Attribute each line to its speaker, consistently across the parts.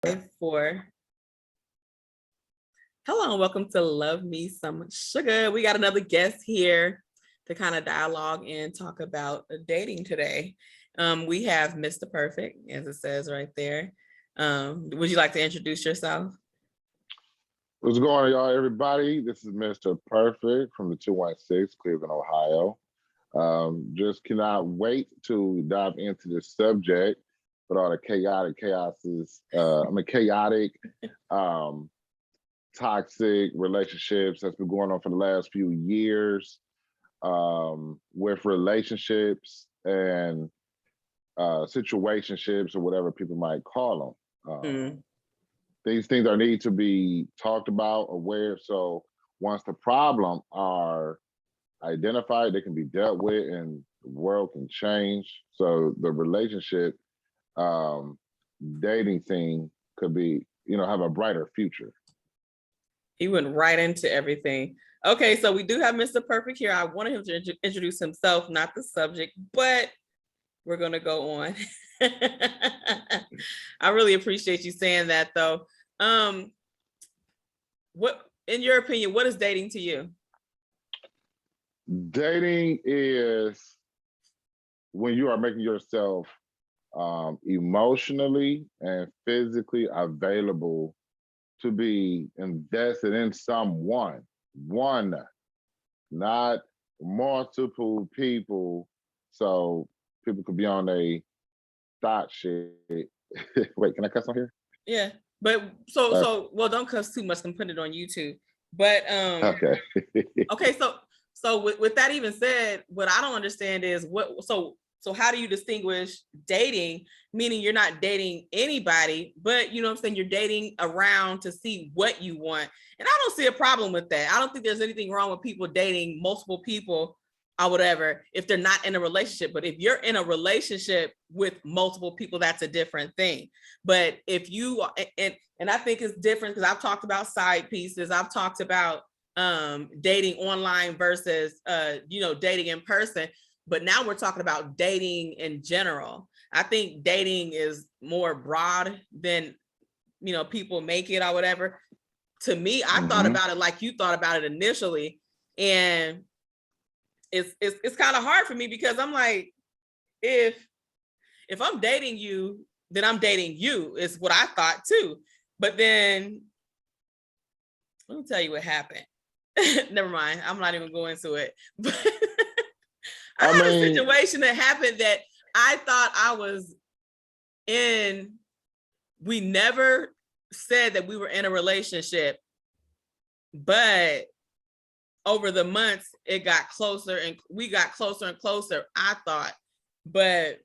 Speaker 1: For hello and welcome to Love Me Some Sugar. We got another guest here to kind of dialogue and talk about dating today. We have Mr. Perfect, as it says right there. Would you like to introduce yourself?
Speaker 2: What's going on, y'all, everybody? This is Mr. Perfect from the 216, Cleveland, Ohio. Just cannot wait to dive into this subject with all the chaotic, toxic relationships that's been going on for the last few years, with relationships and situationships or whatever people might call them. These things are need to be talked about, aware. So once the problem are identified, they can be dealt with and the world can change. So the relationship dating thing could be, have a brighter future.
Speaker 1: He went right into everything. Okay, so we do have Mr. Perfect here. I wanted him to introduce himself, not the subject, but we're going to go on. I really appreciate you saying that, though. What, in your opinion, what is dating to you?
Speaker 2: Dating is when you are making yourself emotionally and physically available to be invested in someone, not multiple people. So people could be on a thought shit. Wait, can I cuss on here?
Speaker 1: Yeah, but so well, don't cuss too much and put it on YouTube. But
Speaker 2: okay.
Speaker 1: Okay, so with that even said, what I don't understand is so how do you distinguish dating, meaning you're not dating anybody, but you know what I'm saying, you're dating around to see what you want. And I don't see a problem with that. I don't think there's anything wrong with people dating multiple people or whatever if they're not in a relationship. But if you're in a relationship with multiple people, that's a different thing. But if you and I think it's different because I've talked about side pieces, I've talked about dating online versus dating in person. But now we're talking about dating in general. I think dating is more broad than people make it or whatever. To me, I thought about it like you thought about it initially, and it's kind of hard for me because I'm like, if I'm dating you, then I'm dating you is what I thought too. But then let me tell you what happened. Never mind. I'm not even going into it. But I had a situation that happened that I thought I was in. We never said that we were in a relationship, but over the months, it got closer and we got closer and closer, I thought. But,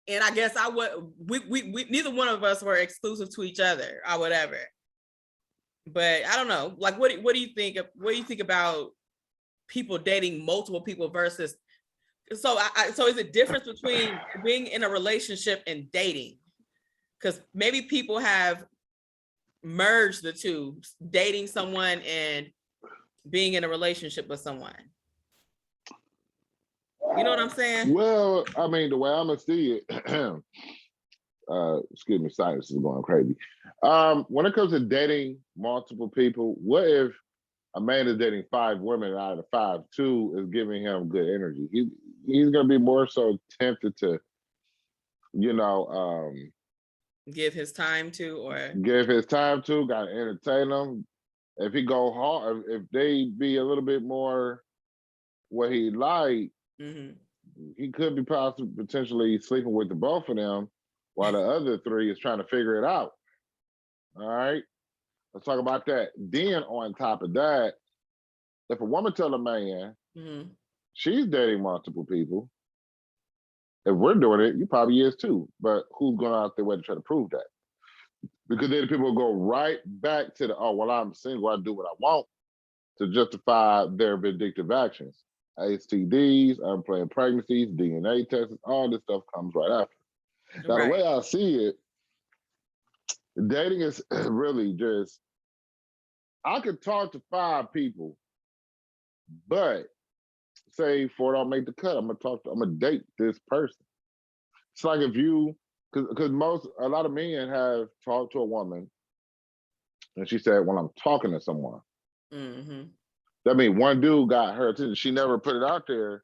Speaker 1: and I guess we neither one of us were exclusive to each other or whatever. But I don't know, like, what do you think about people dating multiple people versus, so is it difference between being in a relationship and dating? Because maybe people have merged the two, dating someone and being in a relationship with someone. You know what I'm saying?
Speaker 2: Well, I mean, the way I'm gonna see it, excuse me, science is going crazy. When it comes to dating multiple people, what if a man is dating 5 women out of the 5, 2 is giving him good energy? He's gonna be more so tempted to,
Speaker 1: give his time to,
Speaker 2: gotta entertain them. If he go hard, if they be a little bit more what he like, he could be potentially sleeping with the both of them while the other 3 is trying to figure it out. All right, let's talk about that. Then on top of that, if a woman tell a man she's dating multiple people, if we're doing it, you probably is too. But who's going out there to try to prove that? Because then people will go right back to I'm single, I do what I want, to justify their vindictive actions. STDs, unplanned pregnancies, DNA tests, all this stuff comes right after. Now, the way I see it, dating is really just, I could talk to 5 people, but say 4 don't make the cut, I'm gonna date this person. It's like if you because a lot of men have talked to a woman, and she said, "When I'm talking to someone," that means one dude got her attention. She never put it out there.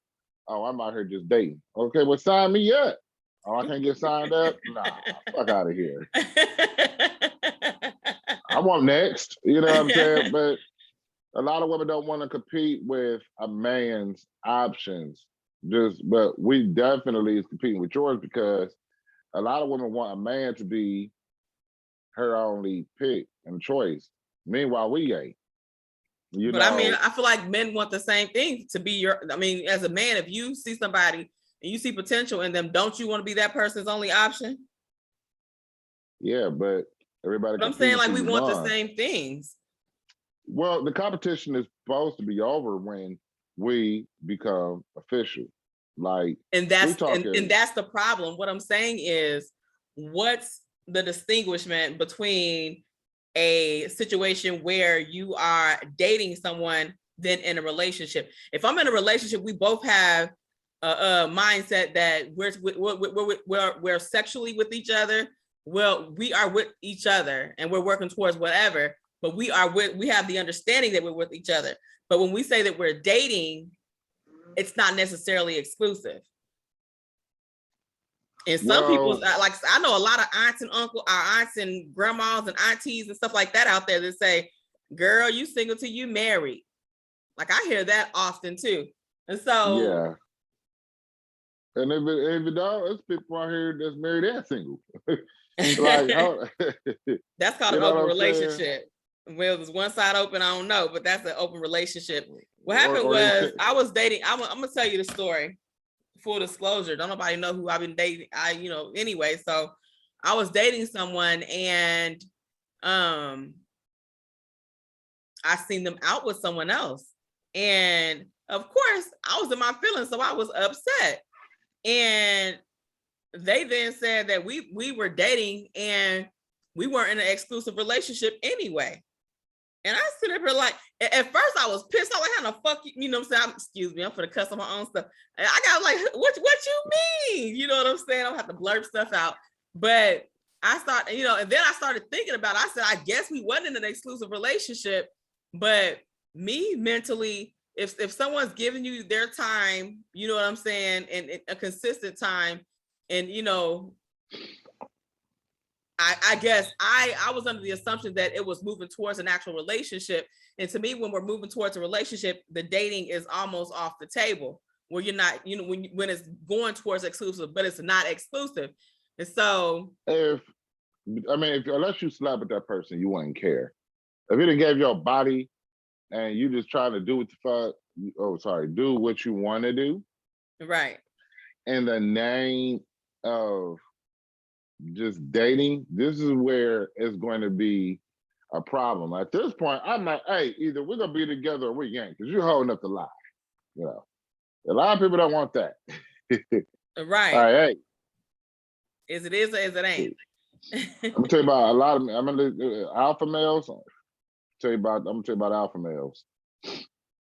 Speaker 2: Oh, I'm out here just dating. Okay, well, sign me up. Oh, I can't get signed up. Nah, fuck out of here. I want next. You know what I'm saying? But a lot of women don't want to compete with a man's options. But we definitely is competing with yours because a lot of women want a man to be her only pick and choice. Meanwhile, we ain't. You
Speaker 1: but
Speaker 2: know,
Speaker 1: I mean, I feel like men want the same thing to be your. I mean, as a man, if you see somebody and you see potential in them, don't you want to be that person's only option?
Speaker 2: Yeah, but everybody.
Speaker 1: But I'm saying like we want the same things.
Speaker 2: Well, the competition is supposed to be over when we become official. Like,
Speaker 1: and that's and that's the problem. What I'm saying is, what's the distinguishment between a situation where you are dating someone than in a relationship? If I'm in a relationship, we both have a mindset that we're sexually with each other. Well, we are with each other and we're working towards whatever, but we have the understanding that we're with each other. But when we say that we're dating, it's not necessarily exclusive. And some people, like I know a lot of aunts and grandmas and aunties and stuff like that out there that say, girl, you single till you married. Like I hear that often too. And so
Speaker 2: yeah. And if it don't, it's people out here that's married and single. Like,
Speaker 1: that's called an open relationship. Well, there's one side open, I don't know, but that's an open relationship. What happened was I was dating. I'm gonna tell you the story. Full disclosure, don't nobody know who I've been dating. Anyway, so I was dating someone and I seen them out with someone else. And of course, I was in my feelings, so I was upset. And they then said that we were dating and we weren't in an exclusive relationship anyway. And I sit up here like, at first I was pissed. I was like, how the fuck, you know what I'm saying? Excuse me, I'm for the cuss on my own stuff. And I got like, what you mean? You know what I'm saying? I don't have to blurb stuff out. But I started, and then I started thinking about it. I said, I guess we wasn't in an exclusive relationship, but me mentally, if someone's giving you their time, you know what I'm saying, and a consistent time, and I guess I was under the assumption that it was moving towards an actual relationship. And to me, when we're moving towards a relationship, the dating is almost off the table, where you're not, when it's going towards exclusive, but it's not exclusive. And so
Speaker 2: unless you slap at that person, you wouldn't care. If it gave your body and you just trying to do what the fuck, do what you want to do.
Speaker 1: Right.
Speaker 2: In the name of just dating, this is where it's going to be a problem. At this point, I'm like, hey, either we're gonna be together or we ain't, because you're holding up the lie. A lot of people don't want that.
Speaker 1: Right.
Speaker 2: All right, hey.
Speaker 1: Is it is or is it ain't?
Speaker 2: I'm gonna tell you about a lot of alpha males. I'm gonna tell you about alpha males.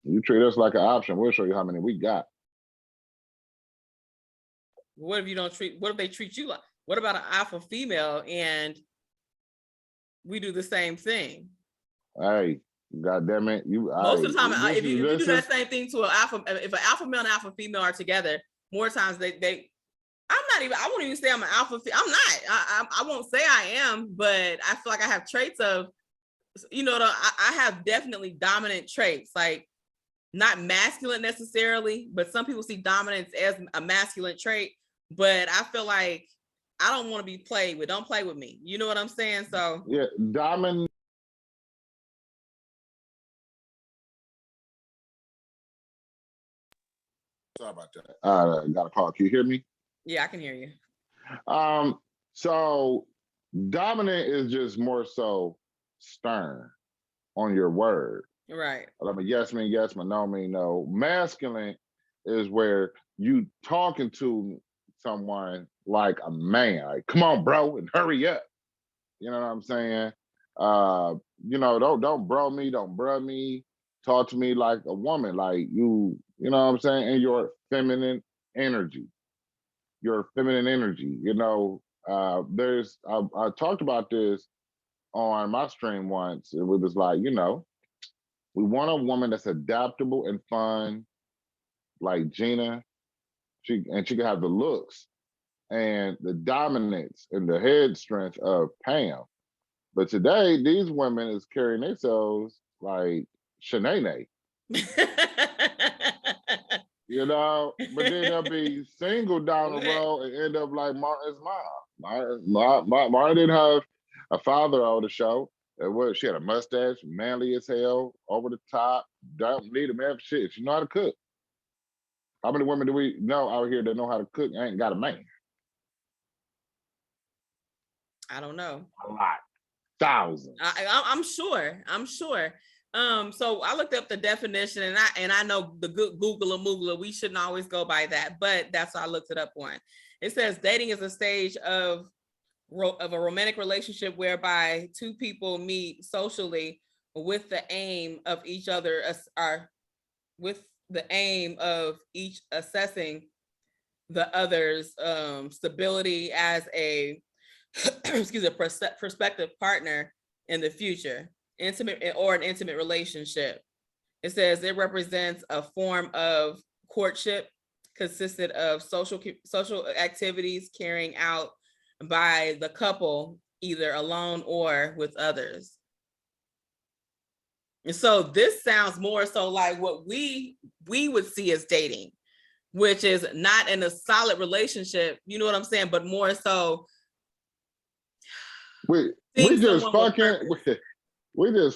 Speaker 2: You treat us like an option, we'll show you how many we got.
Speaker 1: What if they treat you like? What about an alpha female and we do the same thing?
Speaker 2: Hey, God damn it!
Speaker 1: Most of the time, if you do that same thing to an alpha, if an alpha male and alpha female are together, more times I won't even say I'm an alpha. I'm not. I won't say I am, but I feel like I have traits of, I have definitely dominant traits, like not masculine necessarily, but some people see dominance as a masculine trait. But I feel like I don't want to be played with. Don't play with me. You know what I'm saying? So
Speaker 2: yeah, dominant. Sorry about that. Got a call. Can you hear me?
Speaker 1: Yeah, I can hear you.
Speaker 2: So dominant is just more so stern on your word.
Speaker 1: Right.
Speaker 2: I mean, yes mean yes, but no mean no. Masculine is where you talking to someone like a man. Like, come on, bro, and hurry up. You know what I'm saying? Don't bro me, don't bruh me. Talk to me like a woman, like you know what I'm saying? And your feminine energy. Your feminine energy, I talked about this on my stream once. It was like, we want a woman that's adaptable and fun, like Gina. She can have the looks and the dominance and the head strength of Pam. But today, these women is carrying themselves like Shanae. But then they'll be single down the road and end up like Martin's mom. Martin didn't have a father on the show. She had a mustache, manly as hell, over the top, don't need a man for shit. She know how to cook. How many women do we know out here that know how to cook and ain't got a man?
Speaker 1: I don't know.
Speaker 2: A lot. Thousands.
Speaker 1: I'm sure. So I looked up the definition, and I know the good Google Moogla, we shouldn't always go by that, but that's why I looked it up on. It says dating is a stage of a romantic relationship whereby two people meet socially with the aim of each other assessing the other's stability as a prospective partner in the future, an intimate relationship. It says it represents a form of courtship consisted of social activities carrying out by the couple, either alone or with others. And so this sounds more so like what we would see as dating, which is not in a solid relationship, you know what I'm saying, but more so
Speaker 2: we just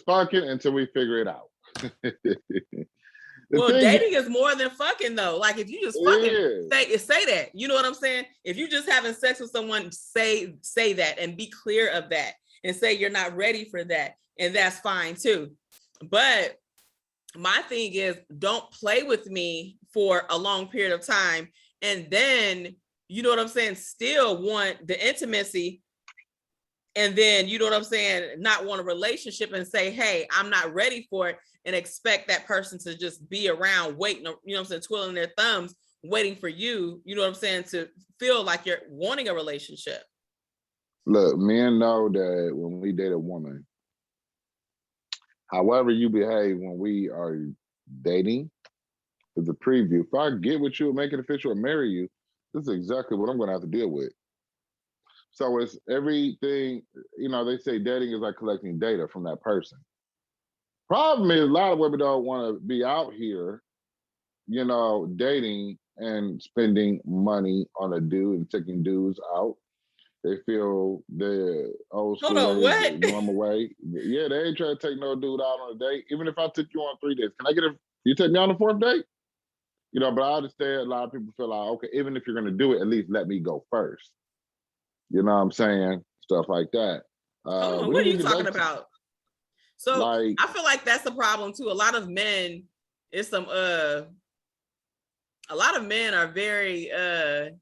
Speaker 2: fucking until we figure it out.
Speaker 1: Dating is more than fucking though. Like if you just fucking say that, you know what I'm saying? If you just having sex with someone, say that and be clear of that and say you're not ready for that. And that's fine too. But my thing is, don't play with me for a long period of time. And then, you know what I'm saying, still want the intimacy. And then, you know what I'm saying, not want a relationship and say, hey, I'm not ready for it, and expect that person to just be around waiting, you know what I'm saying, twiddling their thumbs, waiting for you, you know what I'm saying, to feel like you're wanting a relationship.
Speaker 2: Look, men know that when we date a woman, however you behave when we are dating is a preview. If I get with you and make it official and marry you, this is exactly what I'm going to have to deal with. So it's everything, they say dating is like collecting data from that person. Problem is, a lot of women don't want to be out here, dating and spending money on a dude and taking dudes out. They feel the old school way, the normal way. Yeah, they ain't trying to take no dude out on a date. Even if I took you on 3 days, you take me on the 4th date? But I understand a lot of people feel like, okay, even if you're going to do it, at least let me go first. You know what I'm saying? Stuff like that.
Speaker 1: What are you talking about? So I feel like that's a problem too. A lot of men, a lot of men are very, and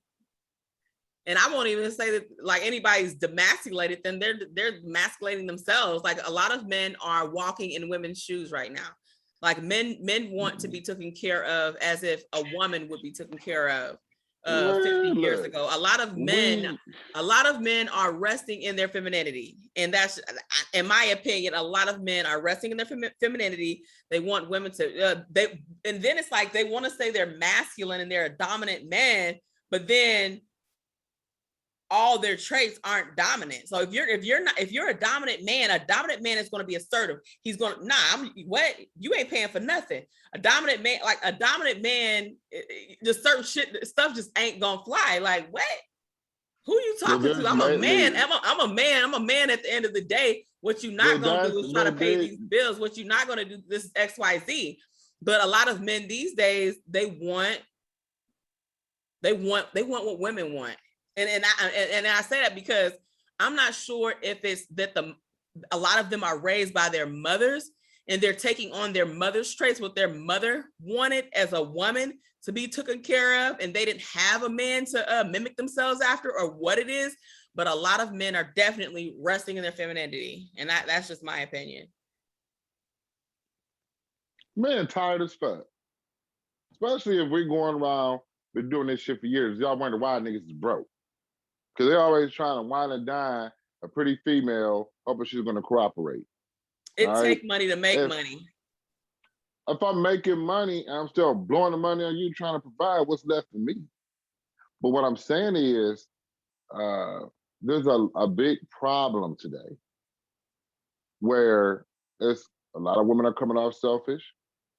Speaker 1: I won't even say that like anybody's demasculated them. They're emasculating themselves. Like a lot of men are walking in women's shoes right now. Like men want to be taken care of as if a woman would be taken care of 50 years ago. A lot of men are resting in their femininity, and that's, in my opinion, a lot of men are resting in their femininity. They want women to and then it's like they want to say they're masculine and they're a dominant man, but then all their traits aren't dominant. So if you're a dominant man is going to be assertive. He's going to, you ain't paying for nothing. A dominant man, just certain stuff just ain't gonna fly. Like, what? Who you talking to? I'm a man. I'm a man at the end of the day. What you not gonna do is try to pay these bills. What you not gonna do this XYZ. But a lot of men these days, they want what women want. And I say that because I'm not sure if it's that a lot of them are raised by their mothers and they're taking on their mother's traits, what their mother wanted as a woman to be taken care of, and they didn't have a man to mimic themselves after, or what it is. But a lot of men are definitely resting in their femininity, and that's just my opinion.
Speaker 2: Man, tired as fuck. Especially if we're going around, been doing this shit for years. Y'all wonder why niggas is broke. Because they're always trying to wine and dine a pretty female, hoping she's going to cooperate.
Speaker 1: It
Speaker 2: right?
Speaker 1: take money to make money.
Speaker 2: If I'm making money and I'm still blowing the money on you trying to provide, what's left for me? But what I'm saying is, there's a big problem today where it's a lot of women are coming off selfish,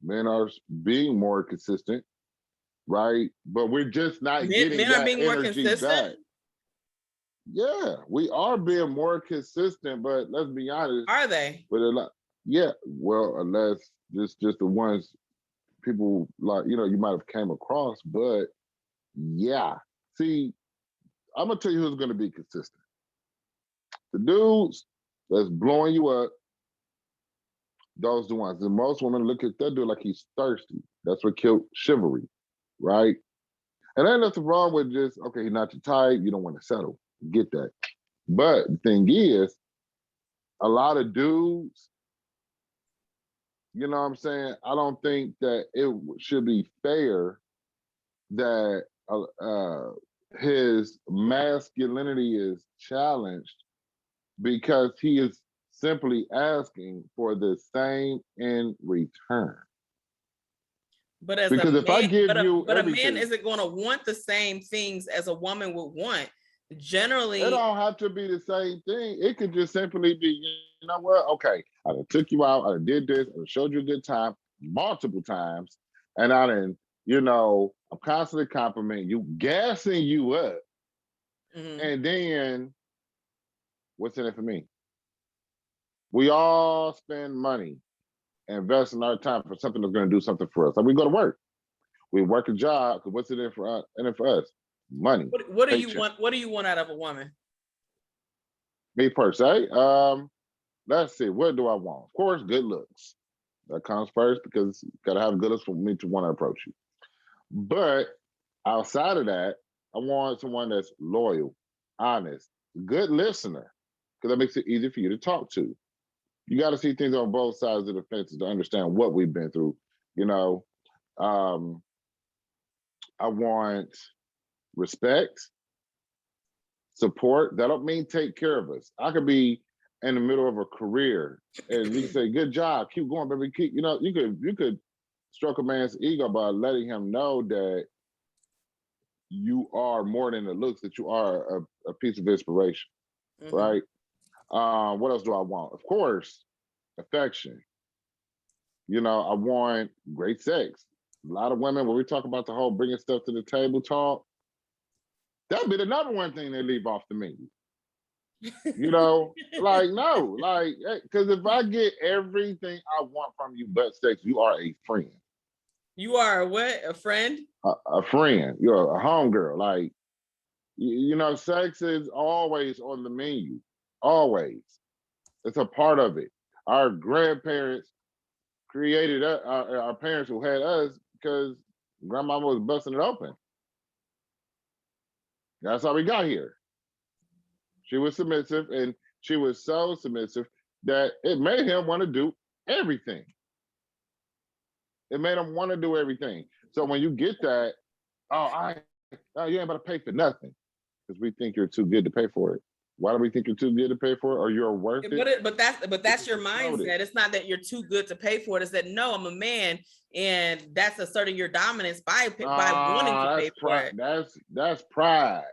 Speaker 2: men are being more consistent, right? But we're just not getting
Speaker 1: men are
Speaker 2: that
Speaker 1: being more
Speaker 2: energy
Speaker 1: consistent.
Speaker 2: back. Yeah, we are being more consistent, but let's be honest.
Speaker 1: Are they?
Speaker 2: But a lot, yeah. Well, unless just the ones people like, you might have came across, but yeah. See, I'm gonna tell you who's gonna be consistent. The dudes that's blowing you up, those the ones. And most women look at that dude like he's thirsty. That's what killed chivalry, right? And ain't nothing wrong with just, okay, he's not your type, you don't want to settle. Get that. But the thing is, a lot of dudes, you know what I'm saying? I don't think that it should be fair that his masculinity is challenged because he is simply asking for the same in return.
Speaker 1: But as
Speaker 2: because
Speaker 1: a
Speaker 2: if
Speaker 1: man,
Speaker 2: I give you
Speaker 1: but
Speaker 2: everything,
Speaker 1: a man isn't going to want the same things as a woman would want. Generally,
Speaker 2: it don't have to be the same thing. It could just simply be, you know what? Okay, I done took you out, I done did this, I done showed you a good time multiple times, and I done, I'm constantly complimenting you, gassing you up, and then what's in it for me? We all spend money, investing our time for something that's going to do something for us. Like we go to work, we work a job, because what's in it for us? In it for us? Money.
Speaker 1: What do you want? What do you want out of a woman?
Speaker 2: Me per se, let's see. What do I want? Of course, good looks. That comes first because you gotta have good looks for me to want to approach you. But outside of that, I want someone that's loyal, honest, good listener, because that makes it easy for you to talk to. You got to see things on both sides of the fence to understand what we've been through. I want respect, support. That don't mean take care of us. I could be in the middle of a career and you can say, good job, keep going, baby. You could stroke a man's ego by letting him know that you are more than the looks, that you are a piece of inspiration, right? What else do I want? Of course, affection. I want great sex. A lot of women, when we talk about the whole bringing stuff to the table talk, that'll be the number one thing they leave off the menu. No, because if I get everything I want from you but sex, you are a friend.
Speaker 1: You are what? A friend?
Speaker 2: A friend. You're a homegirl. Like, sex is always on the menu. Always. It's a part of it. Our grandparents created our parents who had us because grandmama was busting it open. That's how we got here. She was submissive, and she was so submissive that it made him want to do everything. It made him want to do everything. So when you get that, you ain't about to pay for nothing because we think you're too good to pay for it. Why do we think you're too good to pay for it, or you're worth it?
Speaker 1: But that's your mindset. It's not that you're too good to pay for it. It's that no, I'm a man, and that's asserting your dominance by wanting to pay for it.
Speaker 2: That's pride.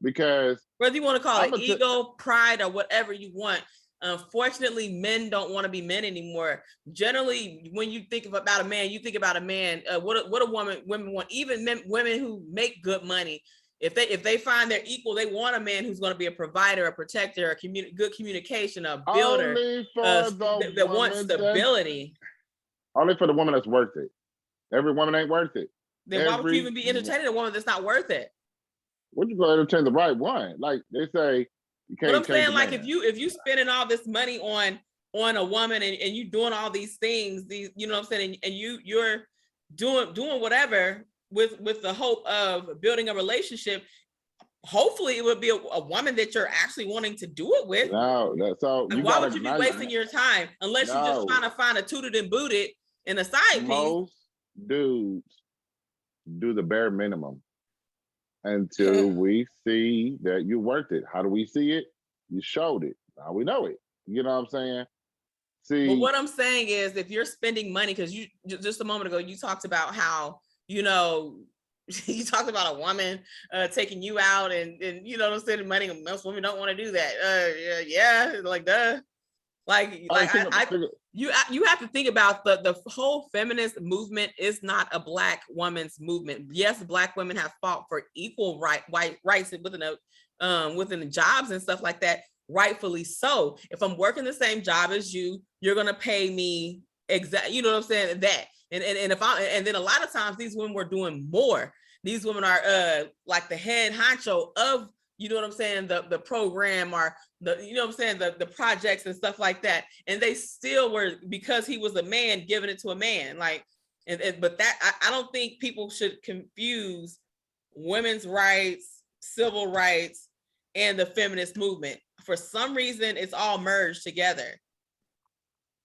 Speaker 2: Because
Speaker 1: whether you want to call it ego, pride, or whatever you want, unfortunately, men don't want to be men anymore. Generally, when you think about a man, you think about a man. Women want, even women who make good money. If they find their equal, they want a man who's going to be a provider, a protector, good communication, a builder, that wants stability.
Speaker 2: Only for the woman that's worth it. Every woman ain't worth it.
Speaker 1: Then why would you even be entertaining a woman that's not worth it?
Speaker 2: What you gonna entertain the right one? Like they say, you can't.
Speaker 1: But I'm saying, like, if you spending all this money on a woman and you doing all these things, you know what I'm saying, and you're doing whatever with the hope of building a relationship, hopefully it would be a woman that you're actually wanting to do it with.
Speaker 2: No, that's all.
Speaker 1: Like, why would you be wasting your time unless you're just trying to find a tooted and booted and a side piece?
Speaker 2: Most dudes do the bare minimum. until we see that you worked it. How do we see it? You showed it. Now we know it. You know what I'm saying?
Speaker 1: But
Speaker 2: See,
Speaker 1: what I'm saying is, if you're spending money, because you just a moment ago you talked about how, you know, you talked about a woman taking you out and you know, spending money. Most women don't want to do that. Yeah, like duh. You have to think about the whole feminist movement is not a Black woman's movement. Yes, Black women have fought for equal rights within the jobs and stuff like that, rightfully so. If I'm working the same job as you, you're gonna pay me exactly, you know what I'm saying, that. And then a lot of times these women were doing more. These women are like the head honcho of, you know what I'm saying, the program, or the, you know what I'm saying, the projects and stuff like that. And they still were, because he was a man, giving it to a man. Like, but that, I don't think people should confuse women's rights, civil rights, and the feminist movement. For some reason, it's all merged together.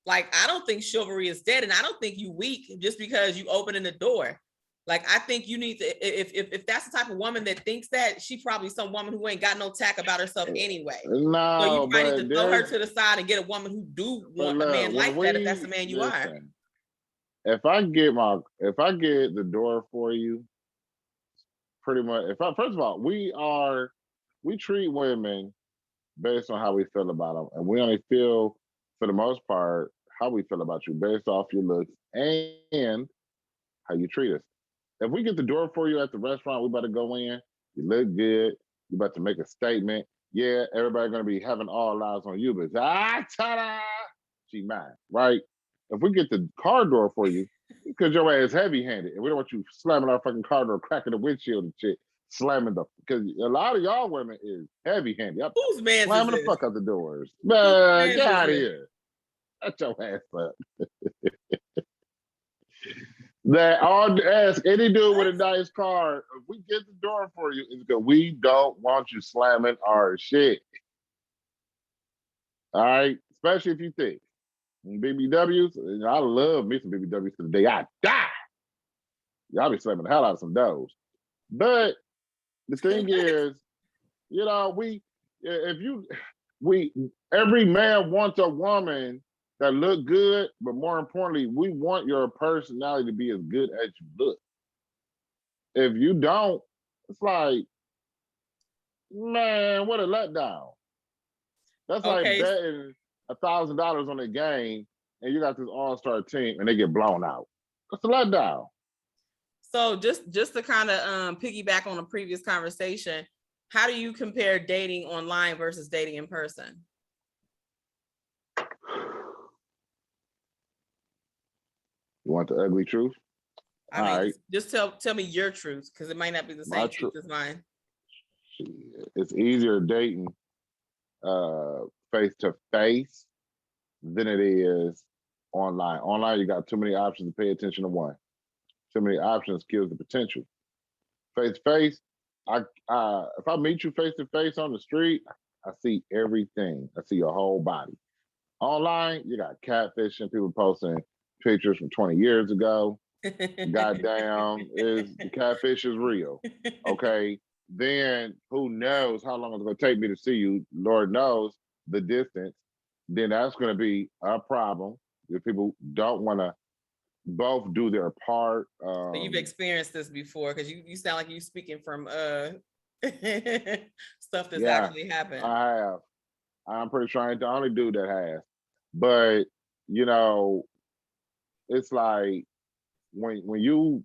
Speaker 1: Like, I don't think chivalry is dead, and I don't think you weak just because you open in the door. Like, I think you need to, if that's the type of woman that thinks that, she probably some woman who ain't got no tack about herself anyway.
Speaker 2: No,
Speaker 1: so you probably need to throw her
Speaker 2: there's,
Speaker 1: to the side and get a woman who do want a
Speaker 2: look,
Speaker 1: man like
Speaker 2: when
Speaker 1: that, if that's the man you are.
Speaker 2: listen, if I get the door for you, pretty much. First of all, we treat women based on how we feel about them, and we only feel, for the most part, how we feel about you based off your looks and how you treat us. If we get the door for you at the restaurant, we about to go in. You look good. You about to make a statement. Yeah, everybody gonna be having all eyes on you, but ta-da, she mine, right? If we get the car door for you, because your ass heavy-handed, and we don't want you slamming our fucking car door, cracking the windshield and shit, slamming because a lot of y'all women is heavy-handed.
Speaker 1: Whose man
Speaker 2: slamming the fuck out the doors? Man, get out of here. Shut your ass up. That all ask any dude with a nice car, if we get the door for you, it's because we don't want you slamming our shit. All right, especially if you think BBWs. I love me some BBWs to the day I die. Y'all be slamming the hell out of some doors. But the thing is, you know, every man wants a woman that look good, but more importantly, we want your personality to be as good as you look. If you don't, it's like, man, what a letdown. That's like betting $1,000 on a game and you got this all-star team and they get blown out. That's a letdown.
Speaker 1: So just to kind of piggyback on a previous conversation, how do you compare dating online versus dating in person?
Speaker 2: You want the ugly truth?
Speaker 1: I mean, right. Just tell me your truth, because it might not be the same truth as mine.
Speaker 2: It's easier dating face to face than it is online. Online, you got too many options to pay attention to one. Too many options kills the potential. Face to face, if I meet you face to face on the street, I see everything. I see your whole body. Online, you got catfishing, people posting pictures from 20 years ago. Goddamn, the catfish is real. Okay. Then who knows how long it's going to take me to see you? Lord knows the distance. Then that's going to be a problem if people don't want to both do their part.
Speaker 1: So you've experienced this before, because you sound like you're speaking from stuff that's actually happened.
Speaker 2: I have. I'm pretty sure I ain't the only dude that has. But, you know, it's like when you,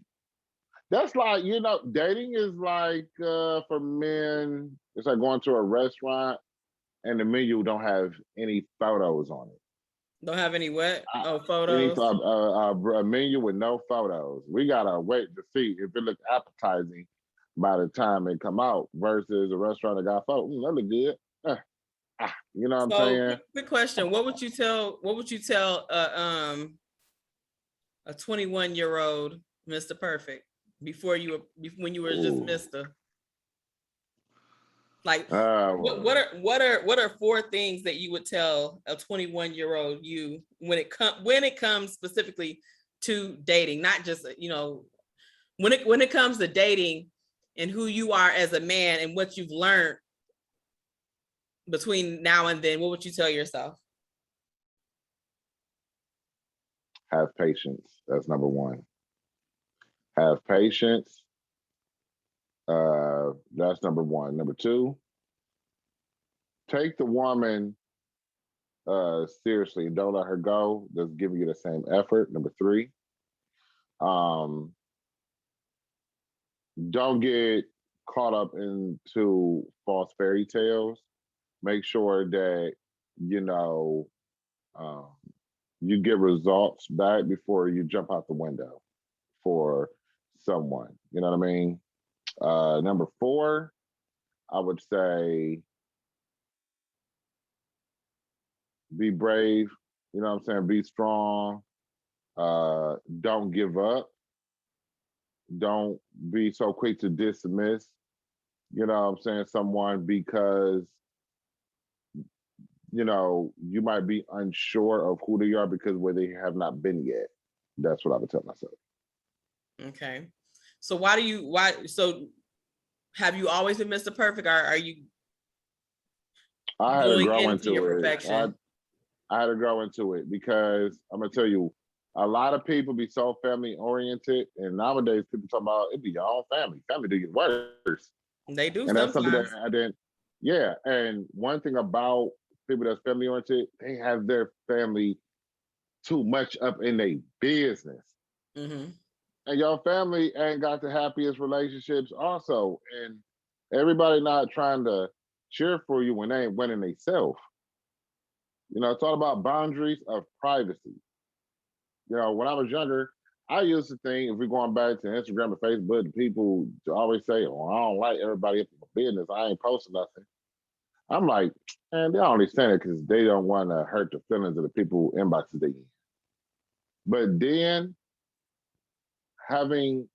Speaker 2: that's like, you know, dating is like for men, it's like going to a restaurant and the menu don't have any photos on it.
Speaker 1: Don't have any what? Photos?
Speaker 2: A menu with no photos. We gotta wait to see if it looks appetizing by the time it come out versus a restaurant that got photos. That look good. You know what I'm saying?
Speaker 1: Quick question. What would you tell a 21-year-old Mr. Perfect when you were just Mr.? Like, what are 4 things that you would tell a 21-year-old you when it comes specifically to dating, not just, you know, when it comes to dating and who you are as a man and what you've learned between now and then, what would you tell yourself?
Speaker 2: Have patience. That's number one. Have patience. That's number one. Number two, take the woman seriously. Don't let her go. Just give you the same effort. Number three, don't get caught up into false fairy tales. Make sure that you know you get results back before you jump out the window for someone. You know what I mean? Number four, I would say be brave. You know what I'm saying? Be strong. Don't give up. Don't be so quick to dismiss, you know what I'm saying, someone because, you know, you might be unsure of who they are because where they have not been yet. That's what I would tell myself.
Speaker 1: Okay. So so have you always been Mr. Perfect, or are you
Speaker 2: I had to grow into
Speaker 1: your
Speaker 2: it.
Speaker 1: perfection?
Speaker 2: I had to grow into it because I'm gonna tell you, a lot of people be so family oriented, and nowadays people talk about it be your own family. Family do get worse.
Speaker 1: They do
Speaker 2: And that's something that
Speaker 1: sometimes.
Speaker 2: I didn't. Yeah, and one thing about people that's family oriented, they have their family too much up in their business.
Speaker 1: Mm-hmm.
Speaker 2: And your family ain't got the happiest relationships also. And everybody not trying to cheer for you when they ain't winning themselves. You know, it's all about boundaries of privacy. You know, when I was younger, I used to think if we're going back to Instagram and Facebook, the people always say, "Oh, I don't like everybody up in my business. I ain't posting nothing." I'm like, man, they only saying it because they don't want to hurt the feelings of the people inboxes they in. But then having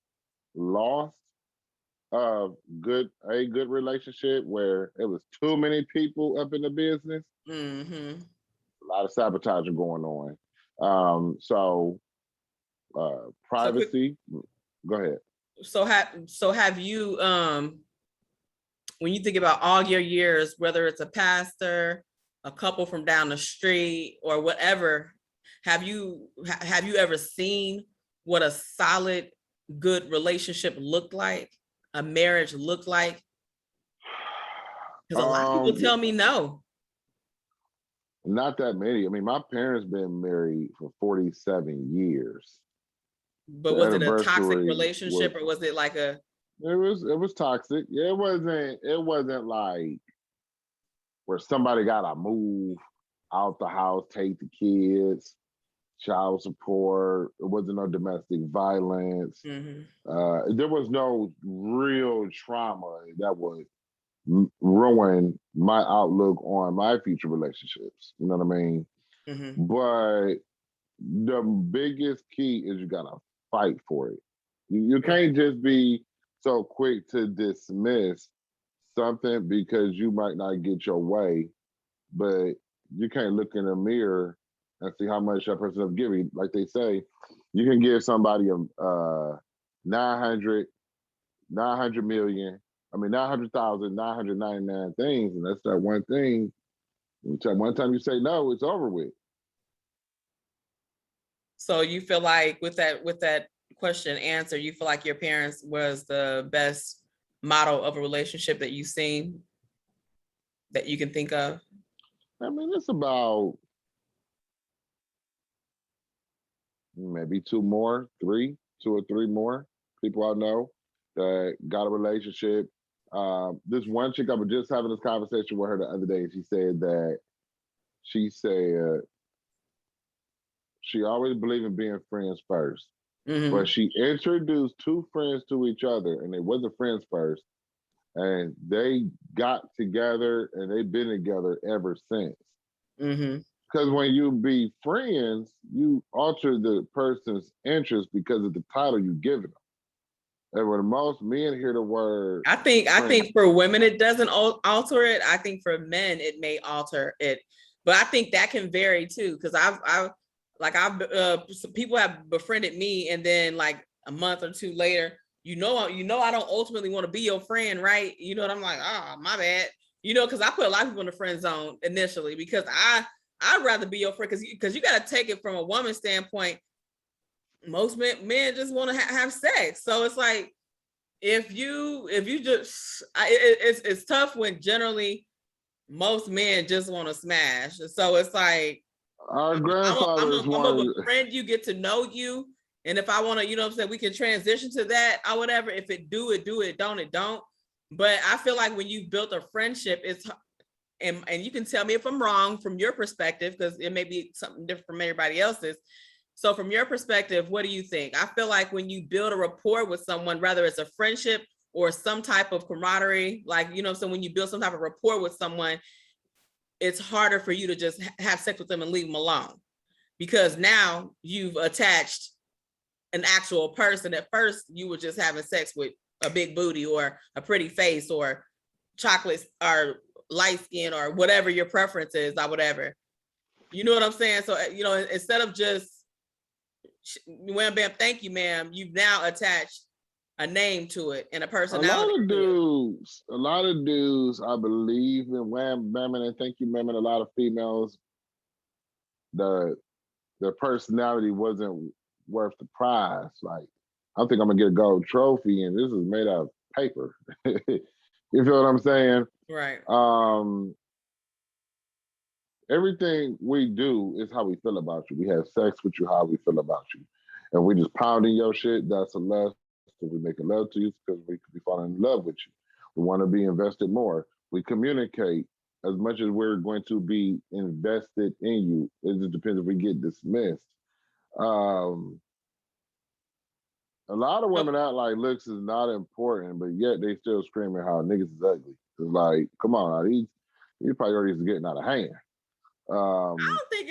Speaker 2: lost a good relationship where it was too many people up in the business,
Speaker 1: Mm-hmm.
Speaker 2: a lot of sabotaging going on. So
Speaker 1: So quick.
Speaker 2: privacy. Go ahead.
Speaker 1: So have you when you think about all your years, whether it's a pastor, a couple from down the street, or whatever, have you ever seen what a solid, good relationship looked like, a marriage looked like? Because a lot of people tell me no.
Speaker 2: Not that many. I mean, my parents been married for 47 years.
Speaker 1: But
Speaker 2: The
Speaker 1: was it a toxic
Speaker 2: anniversary was
Speaker 1: relationship, or was it like a?
Speaker 2: it was toxic. Yeah, it wasn't like where somebody gotta move out the house, take the kids, child support. It wasn't no domestic violence.
Speaker 1: Mm-hmm.
Speaker 2: There was no real trauma that would ruin my outlook on my future relationships. You know what I mean?
Speaker 1: Mm-hmm.
Speaker 2: But the biggest key is you gotta fight for it. You
Speaker 1: Right.
Speaker 2: can't just be so quick to dismiss something because you might not get your way, but you can't look in the mirror and see how much that person is giving. Like they say, you can give somebody a 900, 900 million, I mean 900,999 things, and that's that one thing. One time you say no, it's over with.
Speaker 1: So you feel like with that question answer, you feel like your parents was the best model of a relationship that you've seen that you can think of?
Speaker 2: I mean, it's about maybe two or three more people I know that got a relationship. This one chick, I was just having this conversation with her the other day, and she said she always believed in being friends first, but
Speaker 1: Mm-hmm.
Speaker 2: she introduced two friends to each other, and they wasn't friends first, and they got together, and they've been together ever since.
Speaker 1: Mm-hmm.
Speaker 2: Because when you be friends, you alter the person's interest because of the title you give them. And when most men hear the word
Speaker 1: I
Speaker 2: friend,
Speaker 1: think for women it doesn't alter it. I think for men it may alter it, but I think that can vary too. Because I've some people have befriended me, and then like a month or two later, I don't ultimately want to be your friend, right? You know what I'm like, oh, my bad. Because I put a lot of people in the friend zone initially because I'd rather be your friend because you got to take it from a woman's standpoint. Most men just want to have sex. So it's like, if you just, it's tough when generally most men just want to smash. So it's like,
Speaker 2: our grandfathers
Speaker 1: I'm a friend you, get to know you. And if I want to, what I'm saying, we can transition to that or whatever. If it do, it don't, it don't. But I feel like when you built a friendship, it's, and you can tell me if I'm wrong from your perspective, because it may be something different from everybody else's. So from your perspective, what do you think? I feel like when you build a rapport with someone, whether it's a friendship or some type of camaraderie, like, so when you build some type of rapport with someone, it's harder for you to just have sex with them and leave them alone, because now you've attached an actual person. At first, you were just having sex with a big booty or a pretty face or chocolate or light skin or whatever your preference is or whatever. You know what I'm saying? So, instead of just wham bam, thank you, ma'am, you've now attached a name to it and a personality.
Speaker 2: A lot of dudes, I believe in wham bam and thank you, ma'am, and a lot of females, their personality wasn't worth the prize. Like, I think I'm gonna get a gold trophy, and this is made out of paper. You feel what I'm saying?
Speaker 1: Right.
Speaker 2: Everything we do is how we feel about you. We have sex with you, how we feel about you. And we just pounding your shit, that's a lust. If we making love to you, because we could be falling in love with you. We want to be invested more. We communicate as much as we're going to be invested in you. It just depends if we get dismissed. A lot of women act like looks is not important, but yet they still screaming how niggas is ugly. It's like, come on, these priorities are getting out of hand.
Speaker 1: I don't think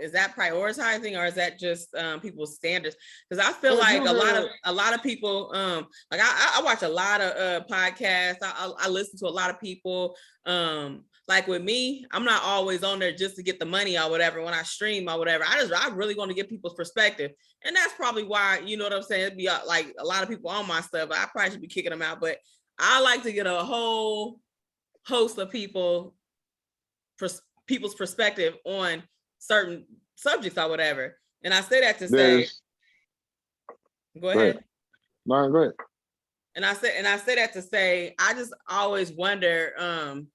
Speaker 1: is that prioritizing, or is that just people's standards? Because I feel like a lot of people, like I watch a lot of podcasts. I listen to a lot of people. Like with me, I'm not always on there just to get the money or whatever. When I stream or whatever, I really want to get people's perspective, and that's probably why, you know what I'm saying, it'd be like a lot of people on my stuff. I probably should be kicking them out, but I like to get a whole host of people's perspective on certain subjects or whatever. And I say that to say, go ahead.
Speaker 2: No, go ahead.
Speaker 1: And I say that to say, I just always wonder,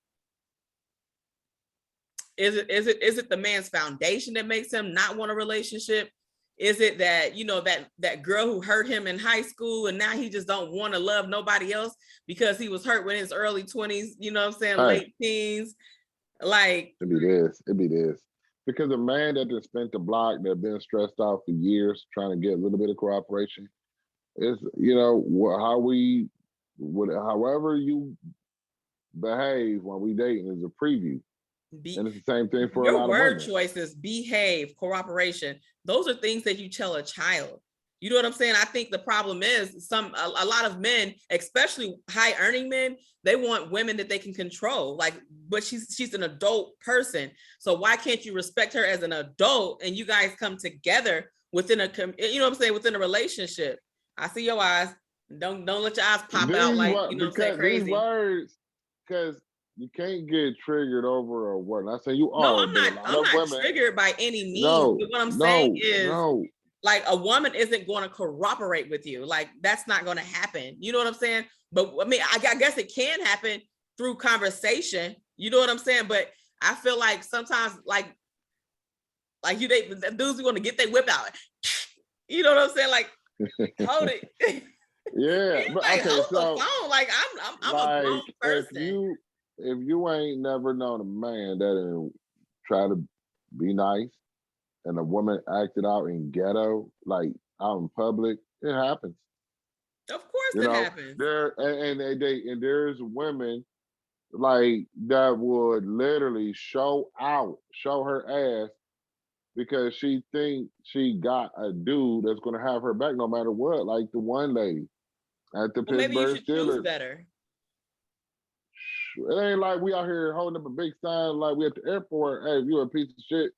Speaker 1: is it the man's foundation that makes him not want a relationship? Is it that, that girl who hurt him in high school and now he just don't want to love nobody else because he was hurt when in his early 20s, you know what I'm saying, late teens? Like,
Speaker 2: it'd be this. Because a man that just spent the block, that been stressed out for years trying to get a little bit of cooperation, is, however you behave when we dating is a preview. And it's the same thing for a lot of women. Your word
Speaker 1: choices, behave, cooperation, those are things that you tell a child. You know what I'm saying? I think the problem is a lot of men, especially high earning men, they want women that they can control. Like, but she's an adult person. So why can't you respect her as an adult and you guys come together within within a relationship? I see your eyes. Don't let your eyes pop out like, say crazy.
Speaker 2: These words, because you can't get triggered over a word. I say you are.
Speaker 1: No, I'm not triggered by any means. But what I'm saying is, like, a woman isn't going to cooperate with you. Like, that's not going to happen. You know what I'm saying? But I mean, I guess it can happen through conversation. You know what I'm saying? But I feel like sometimes, like the dudes who want to get their whip out. You know what I'm saying? Like, hold it.
Speaker 2: Yeah, but like, okay,
Speaker 1: hold the phone. Like, I'm like, a grown person.
Speaker 2: If you ain't never known a man that try to be nice, and a woman acted out in ghetto, like out in public, it happens.
Speaker 1: Of course, it happens.
Speaker 2: There's women like that would literally show her ass because she thinks she got a dude that's gonna have her back no matter what. Like the one lady at the Pittsburgh
Speaker 1: maybe you should
Speaker 2: Steelers.
Speaker 1: Choose better.
Speaker 2: It ain't like we out here holding up a big sign like we at the airport. Hey, if you a piece of shit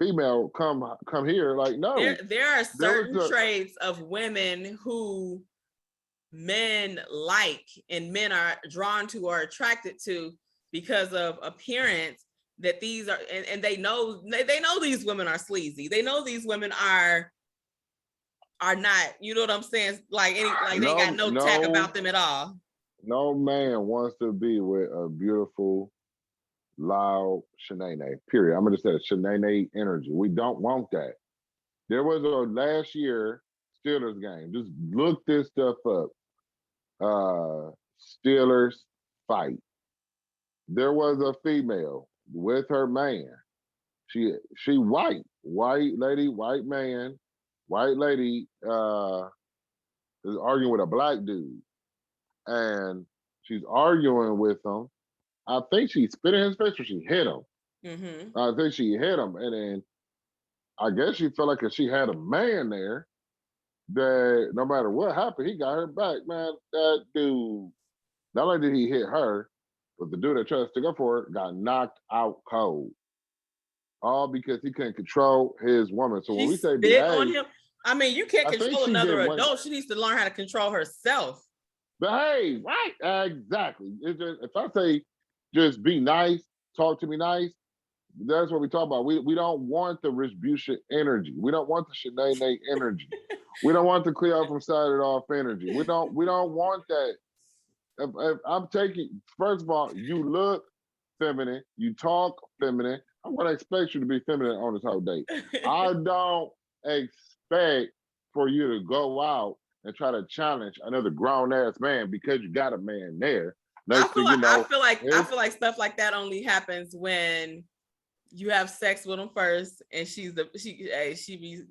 Speaker 2: female, come here. Like, no.
Speaker 1: There are certain traits of women who men like and men are drawn to or attracted to because of appearance, that these are, and they know these women are sleazy. They know these women are not, you know what I'm saying? Like they got no tack about them at all.
Speaker 2: No man wants to be with a beautiful, loud Shanae. Period. I'm gonna say Shanae energy. We don't want that. There was a last year Steelers game. Just look this stuff up. Steelers fight. There was a female with her man. She white lady, white man, white lady is arguing with a black dude, and she's arguing with him. I think she spit in his face or she hit him.
Speaker 1: Mm-hmm.
Speaker 2: I think she hit him, and then I guess she felt like if she had a man there, that no matter what happened, he got her back. Man, that dude, not only did he hit her, but the dude that tried to stick up for her got knocked out cold. All because he couldn't control his woman. So when we say
Speaker 1: spit on him, I mean, you can't control another adult. She needs to learn how to control herself.
Speaker 2: Behave, right? Exactly. It's just, if I say just be nice, talk to me nice, that's what we talk about. We don't want the Resbucia energy. We don't want the Shanae energy. We don't want the Cleo from Started Off energy. We don't want that. If I'm taking, first of all, you look feminine, you talk feminine. I'm gonna expect you to be feminine on this whole date. I don't expect for you to go out and try to challenge another grown ass man because you got a man there.
Speaker 1: I feel like stuff like that only happens when you have sex with them first, and she be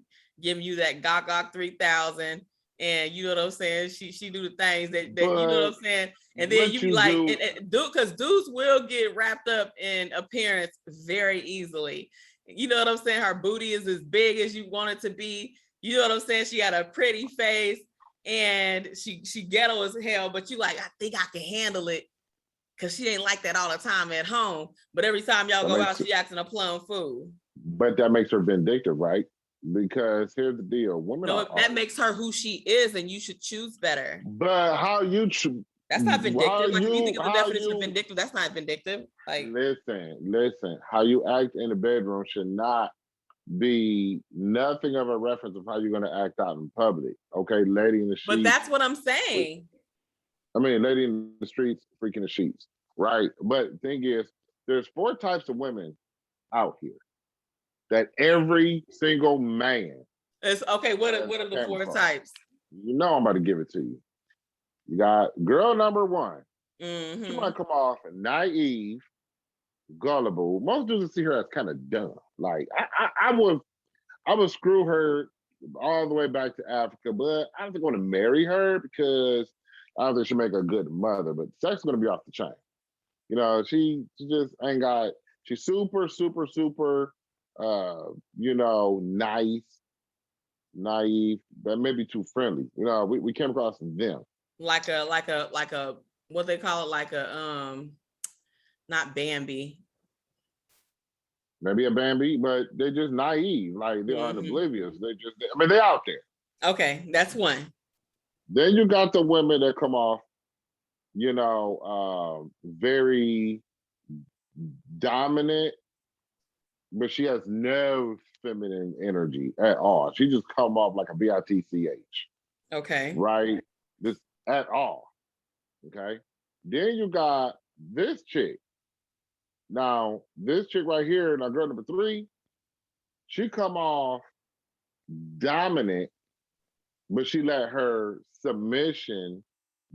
Speaker 1: giving you that gawk 3000, and you know what I'm saying. She do the things that you know what I'm saying, and then you be like, because dudes will get wrapped up in appearance very easily. You know what I'm saying. Her booty is as big as you want it to be. You know what I'm saying. She got a pretty face, and she ghetto as hell, but you like, I think I can handle it. Cause she ain't like that all the time at home, but every time y'all go out, she acting a plum fool.
Speaker 2: But that makes her vindictive, right? Because here's the deal: women.
Speaker 1: No, that makes her who she is, and you should choose better.
Speaker 2: But how you choose?
Speaker 1: That's not vindictive. Like, if you think of the definition of vindictive, that's not vindictive. Like,
Speaker 2: listen. How you act in the bedroom should not be nothing of a reference of how you're going to act out in public. Okay, lady in the sheets.
Speaker 1: But that's what I'm saying.
Speaker 2: I mean, lady in the streets, freaking the sheets, right? But the thing is, there's 4 types of women out here that every single man.
Speaker 1: It's okay. What are the 4 types?
Speaker 2: You know, I'm about to give it to you. You got girl number 1.
Speaker 1: Mm-hmm.
Speaker 2: She might come off naive, gullible. Most dudes see her as kind of dumb. Like I would screw her all the way back to Africa, but I don't think I want to marry her because I don't think she'll make a good mother. But sex is gonna be off the chain. You know, she just ain't got. She's super, super, super. You know, nice, naive, but maybe too friendly. You know, we came across them.
Speaker 1: Like a what they call it, like a not Bambi.
Speaker 2: Maybe a Bambi, but they're just naive. Like they aren't oblivious. They're out there.
Speaker 1: Okay, that's one.
Speaker 2: Then you got the women that come off, you know, very dominant, but she has no feminine energy at all. She just come off like a bitch.
Speaker 1: Okay.
Speaker 2: Right? Just at all. Okay. Then you got this chick. Now, this chick right here, now girl number 3, she come off dominant, but she let her submission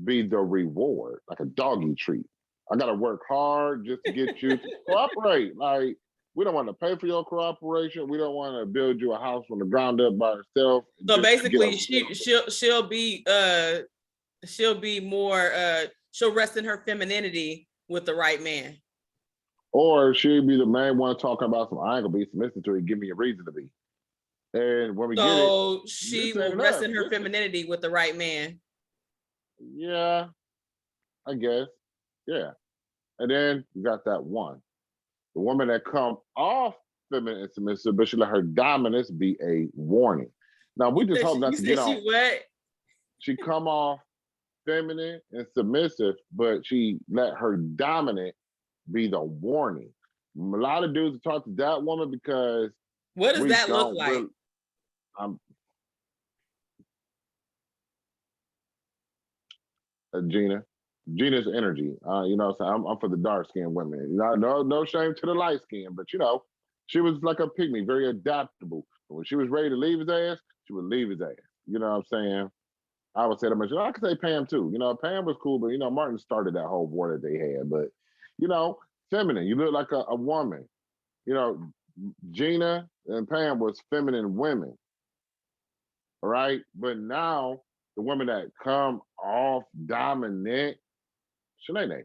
Speaker 2: be the reward, like a doggy treat. I gotta work hard just to get you to cooperate. Like, we don't want to pay for your cooperation. We don't want to build you a house from the ground up by herself.
Speaker 1: So basically, she'll be more she'll rest in her femininity with the right man.
Speaker 2: Or she'll be the main one talking about some, I ain't gonna be submissive to it, give me a reason to be. And when we get it,
Speaker 1: so she will rest in her femininity with the right man.
Speaker 2: Yeah, I guess. Yeah. And then you got that one. The woman that come off feminine and submissive, but she let her dominance be a warning. Now we just hope not to get on.
Speaker 1: What?
Speaker 2: She come off feminine and submissive, but she let her dominant be the warning. A lot of dudes talk to that woman because
Speaker 1: what does
Speaker 2: we
Speaker 1: that look
Speaker 2: don't
Speaker 1: like?
Speaker 2: really, Gina's energy. You know, so I'm for the dark skinned women. No shame to the light skin, but you know, she was like a pygmy, very adaptable. When she was ready to leave his ass, she would leave his ass. You know what I'm saying? I would say that much. I could say Pam too. You know, Pam was cool, but you know, Martin started that whole war that they had. But you know, feminine. You look like a woman. You know, Gina and Pam was feminine women, all right? But now the women that come off dominant, Shanae.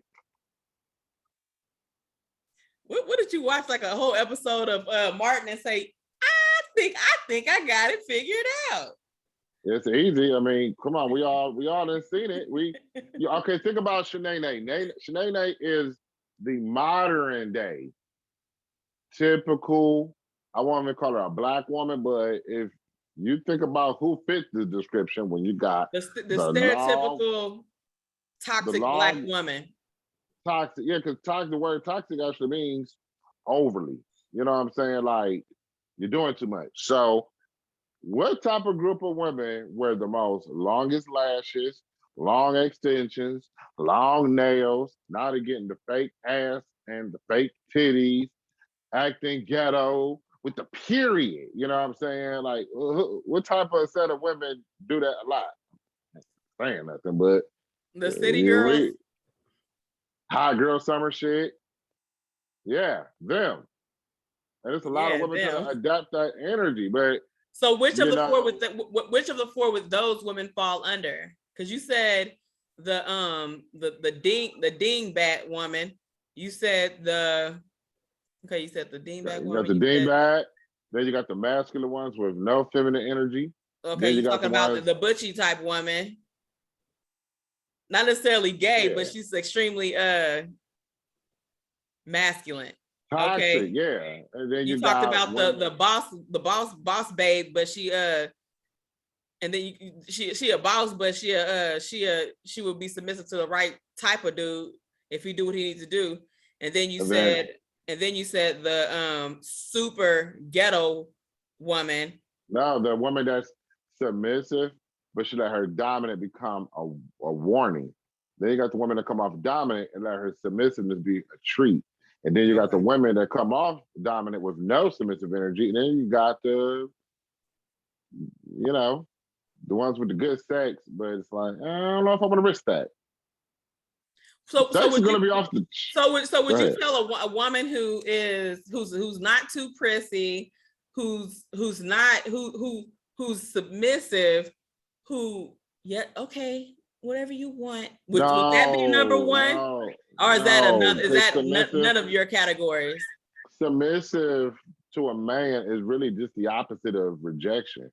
Speaker 1: What did you watch? Like a whole episode of Martin and say, I think I got it figured out.
Speaker 2: It's easy. I mean, come on, we all done seen it. Okay, think about Shanae. Shanae is the modern day typical. I won't even call her a black woman, but if you think about who fits the description, when you got
Speaker 1: the stereotypical toxic black woman.
Speaker 2: Toxic, yeah, because the word toxic actually means overly. You know what I'm saying? Like you're doing too much. So, what type of group of women wear the most longest lashes, long extensions, long nails? Now they're getting the fake ass and the fake titties, acting ghetto with the period. You know what I'm saying? Like, what type of set of women do that a lot? Saying nothing, but
Speaker 1: the city girls.
Speaker 2: Hot girl summer shit. Yeah, them. And there's a lot of women trying to adapt that energy. But
Speaker 1: so which of the four with those women fall under? Because you said the dingbat woman. You said the dingbat woman.
Speaker 2: You got the dingbat. Then you got the masculine ones with no feminine energy.
Speaker 1: Okay, you're talking about the butchy type woman. Not necessarily gay, but she's extremely masculine.
Speaker 2: Toxic,
Speaker 1: okay.
Speaker 2: Yeah. And then
Speaker 1: you talked about the boss babe, but she and then she a boss, but she would be submissive to the right type of dude if he do what he needs to do. And then you said the super ghetto woman.
Speaker 2: No, the woman that's submissive, but she let her dominant become a warning. Then you got the women that come off dominant and let her submissiveness be a treat. And then you got the women that come off dominant with no submissive energy. And then you got the ones with the good sex, but it's like, I don't know if I want to risk that. So would you, be off the...
Speaker 1: So would you tell a woman who's not too prissy, who's submissive, whatever you want. Would that be number one? Or is that another? Is that none of your categories?
Speaker 2: Submissive to a man is really just the opposite of rejection.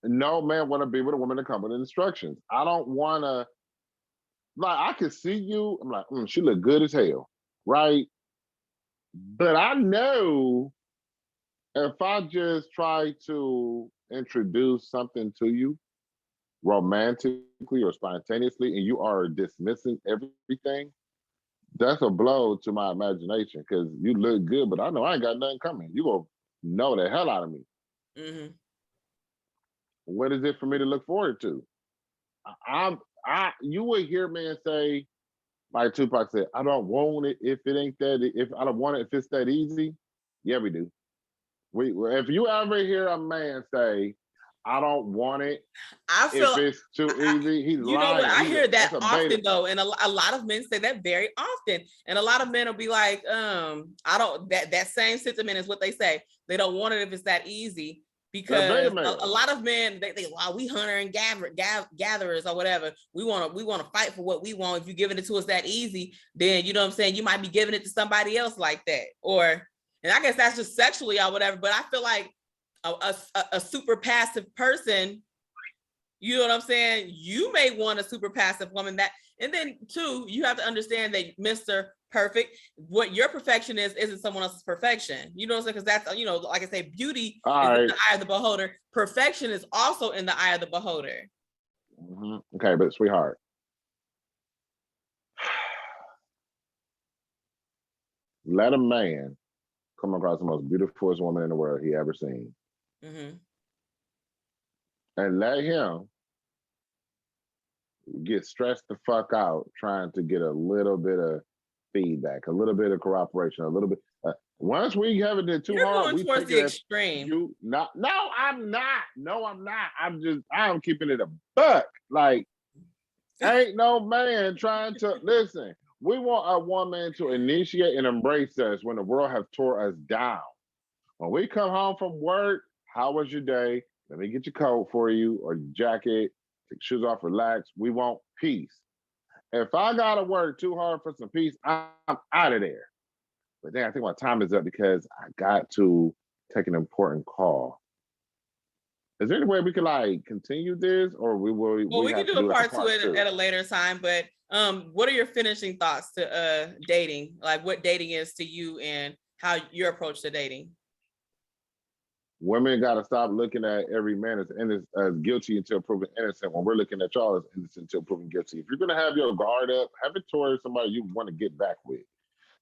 Speaker 2: No man want to be with a woman that comes with instructions. I don't want to. Like, I can see you. I'm like, she look good as hell, right? But I know if I just try to introduce something to you romantically or spontaneously, and you are dismissing everything, that's a blow to my imagination because you look good, but I know I ain't got nothing coming. You gonna know the hell out of me. Mm-hmm. What is it for me to look forward to? You would hear me say, like Tupac said, I don't want it if it ain't that. If I don't want it if it's that easy. Yeah, we do. If you ever hear a man say, I don't want it if it's too easy, he's lying. You know what?
Speaker 1: I hear that often though, and a lot of men say that very often. And a lot of men will be like, I don't. That same sentiment is what they say. They don't want it if it's that easy. Because a lot of men, we hunter and gatherers or whatever. We want to fight for what we want. If you're giving it to us that easy, then you know what I'm saying, you might be giving it to somebody else like that. And I guess that's just sexually or whatever. But I feel like a super passive person, you know what I'm saying? You may want a super passive woman and then too, you have to understand that Mr. Perfect, what your perfection isn't someone else's perfection. You know what I'm saying? Because that's, like I say, beauty is in the eye of the beholder. Perfection is also in the eye of the beholder.
Speaker 2: Mm-hmm. Okay, but sweetheart, let a man come across the most beautiful woman in the world he ever seen, and let him get stressed the fuck out trying to get a little bit of feedback, a little bit of cooperation, a little bit. Once we have it too
Speaker 1: You're
Speaker 2: hard,
Speaker 1: going
Speaker 2: we
Speaker 1: towards
Speaker 2: take
Speaker 1: the
Speaker 2: it as
Speaker 1: extreme.
Speaker 2: you not. No, I'm not. No, I'm not. I'm keeping it a buck. Like, ain't no man trying to listen. We want a woman to initiate and embrace us when the world has tore us down. When we come home from work, how was your day? Let me get your coat for you or your jacket. Take your shoes off, relax. We want peace. If I gotta work too hard for some peace, I'm out of there. But then I think my time is up because I got to take an important call. Is there any way we could like continue this, or
Speaker 1: Well, we can
Speaker 2: have to
Speaker 1: do a
Speaker 2: do like a
Speaker 1: part two
Speaker 2: part two?
Speaker 1: at a later time. But what are your finishing thoughts to dating? Like what dating is to you and how your approach to dating?
Speaker 2: Women got to stop looking at every man as guilty until proven innocent. When we're looking at y'all as innocent until proven guilty. If you're gonna have your guard up, have it towards somebody you want to get back with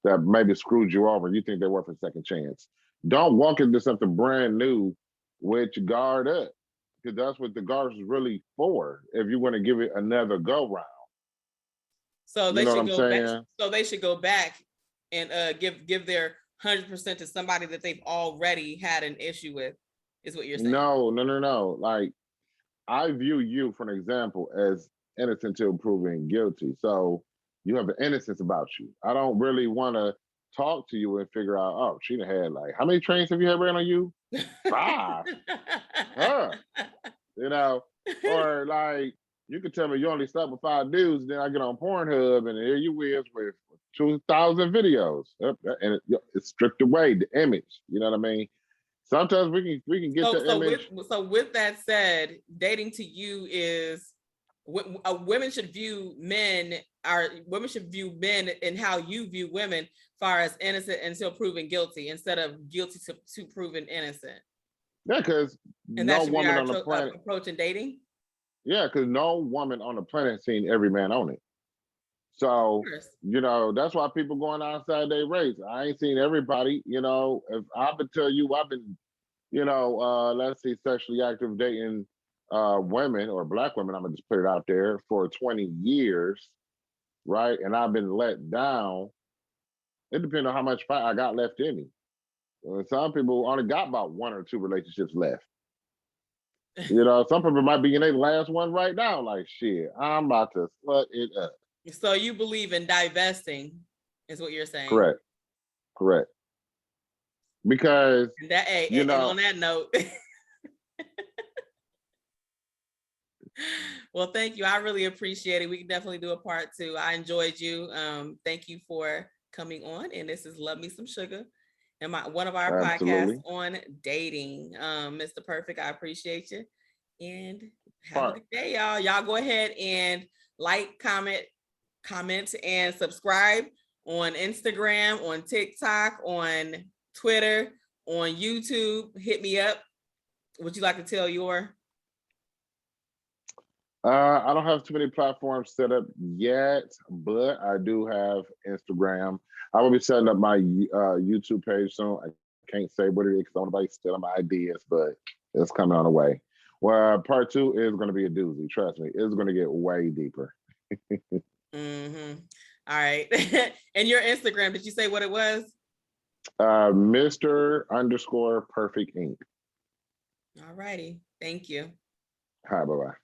Speaker 2: that maybe screwed you over and you think they're worth a second chance. Don't walk into something brand new with your guard up, because that's what the guard is really for. If you want to give it another go round.
Speaker 1: So they
Speaker 2: you know
Speaker 1: should
Speaker 2: what I'm
Speaker 1: go
Speaker 2: saying?
Speaker 1: back. So they should go back and give their 100% to somebody that they've already had an issue with, is what you're saying.
Speaker 2: No. Like, I view you, for an example, as innocent until proven guilty. So you have an innocence about you. I don't really want to talk to you and figure out, oh, she done had like, how many trains have you had ran on you? 5. You know, or like, you could tell me you only slept with 5 dudes, then I get on Pornhub and here you is with 2,000 videos. And it's stripped away, the image. You know what I mean? Sometimes we can get the image.
Speaker 1: With that said, dating to you is women should view men and how you view women as far as innocent until proven guilty instead of guilty to proven innocent.
Speaker 2: Yeah, because no woman on the planet
Speaker 1: approach in dating.
Speaker 2: Yeah, because no woman on the planet has seen every man on it. So, that's why people going outside their race. I ain't seen everybody. If I would tell you I've been, let's say sexually active dating women or Black women, I'm gonna just put it out there, for 20 years, right? And I've been let down. It depends on how much fight I got left in me. Some people only got about 1 or 2 relationships left. Some people might be in their last one right now. Like, shit, I'm about to slut it up.
Speaker 1: So you believe in divesting, is what you're saying?
Speaker 2: Correct. Because
Speaker 1: and on that note, well, thank you. I really appreciate it. We can definitely do a part 2. I enjoyed you. Thank you for coming on. And this is Love Me Some Sugar, and one of our podcasts on dating. Mr. Perfect, I appreciate you. And have a good day, y'all. Y'all go ahead and like, comment, and subscribe on Instagram, on TikTok, on Twitter, on YouTube. Hit me up. Would you like to tell your?
Speaker 2: I don't have too many platforms set up yet, but I do have Instagram. I will be setting up my YouTube page soon. I can't say what it is because nobody's stealing my ideas, but it's coming on the way. Well, part 2 is going to be a doozy. Trust me, it's going to get way deeper.
Speaker 1: All right. And your Instagram, did you say what it was?
Speaker 2: Mr_Perfect Inc.
Speaker 1: All righty. Thank you.
Speaker 2: Hi, bye-bye.